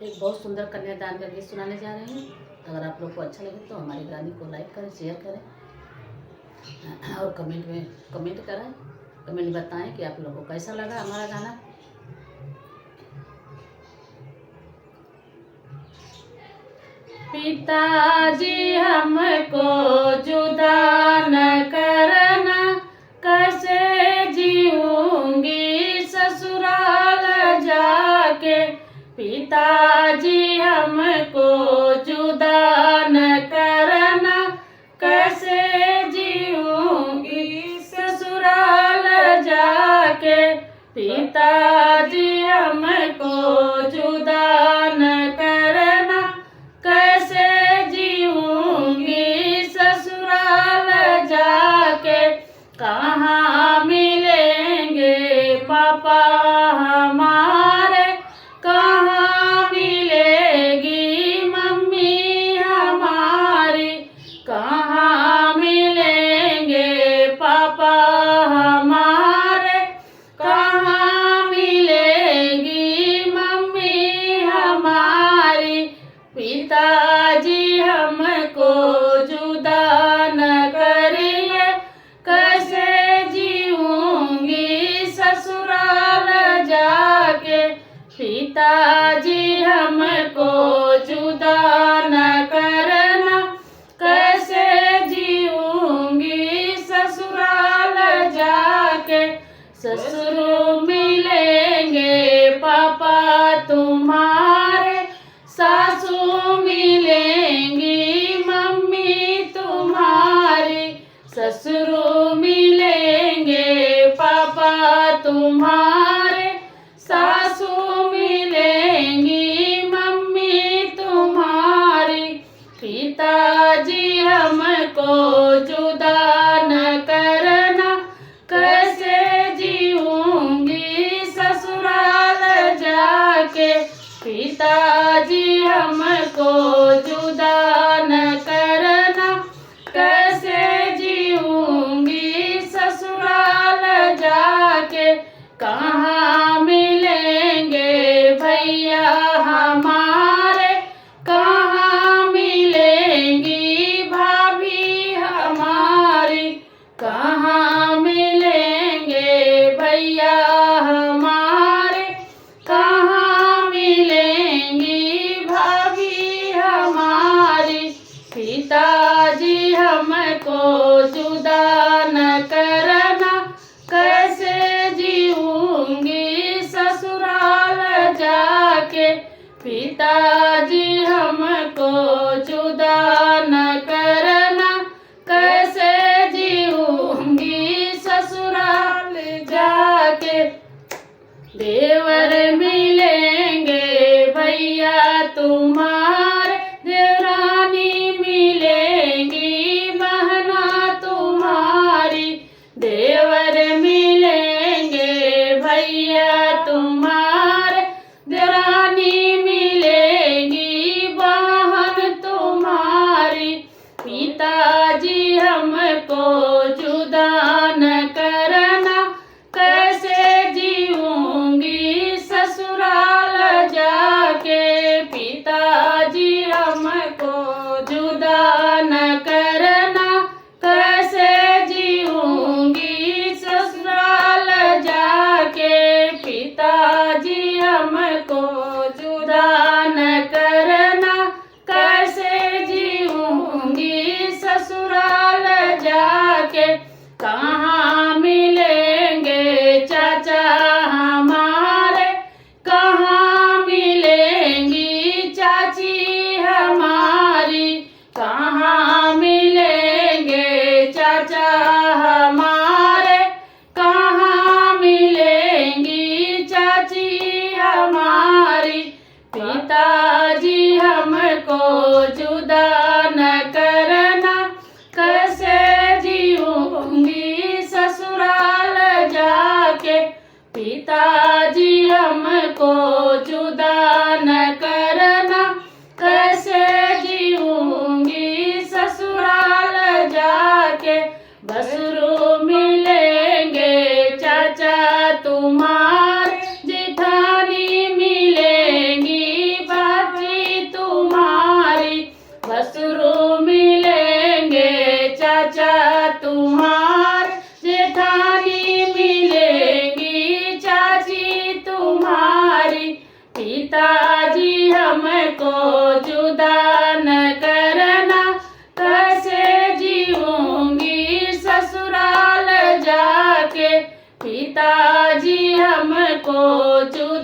एक बहुत सुंदर कन्यादान का गीत सुनाने जा रहे हैं। अगर आप लोग को अच्छा लगे तो हमारे गाने को लाइक करें, शेयर करें और कमेंट में कमेंट करें। कमेंट में बताएं कि आप लोगों को कैसा लगा हमारा गाना। पिताजी हमको जुदा न करना, कैसे जीऊंगी ससुराल जाके। पिताजी हमको जुदा न करना, कैसे जीऊंगी ससुराल जाके। पिताजी हमको जुदा न करना, कैसे जीऊंगी ससुराल जाके। कहाँ मिलेंगे पापा हमारे, कहाँ मिलेगी मम्मी हमारी। कहाँ मिलेंगे पापा हमारे, कहाँ मिलेगी मम्मी हमारी। पिताजी हमको जुदा न करिए, कैसे जीऊंगी ससुराल जाके। पिताजी हमको जुदा न करना, कैसे जीऊंगी ससुराल जाके। ससुर मिलेंगे पापा तुम्हारे, सासू मिलेंगी मम्मी तुम्हारी। ससुर मिलेंगे पापा तुम्हारे, सासू मिलेंगी मम्मी तुम्हारी। पिताजी हमको जुदा न करना, कैसे जीऊंगी ससुराल जाके। पिताजी हमको जुदा न करना, कैसे जीऊंगी ससुराल जाके। कहाँ मिलेंगे भैया हमारे, कहाँ मिलेंगी भाभी हमारी। कहाँ मिलेंगे भैया हमारे, कहाँ मिलेंगी भाभी हमारी। पिताजी हमको जुदा न करना, कैसे जीऊंगी ससुराल जाके। पिताजी हमको जुदा न करना, कैसे जीऊंगी ससुराल जाके। देवर मिलेंगे भैया तुम्हारे, देवरानी मिलेंगी बहना तुम्हारी। देवर मिलेंगे भैया तुम्हारे, देवरानी मिलेंगी बहन तुम्हारी। पिताजी हमको जुदा न करना, कैसे जीऊंगी ससुराल जाके। पिताजी हमको जुदा न करना, कैसे जीऊंगी ससुराल जाके। पिताजी हमको जुदा न करना, कैसे जीऊंगी ससुराल जाके। कहाँ मिलेंगे चाचा हमारे, कहाँ मिलेंगी चाची हमारी। कहाँ मिलेंगे चाचा हमारे, कहाँ मिलेंगी चाची हमारी। पिताजी हमको जुदा न करना, कैसे जीऊंगी ससुराल जाके। पिताजी हमको जुदा न करना, कैसे जीऊंगी ससुराल जाके। बसरू मिलेंगे चाचा तुम्हारे, जेठानी मिलेंगी चू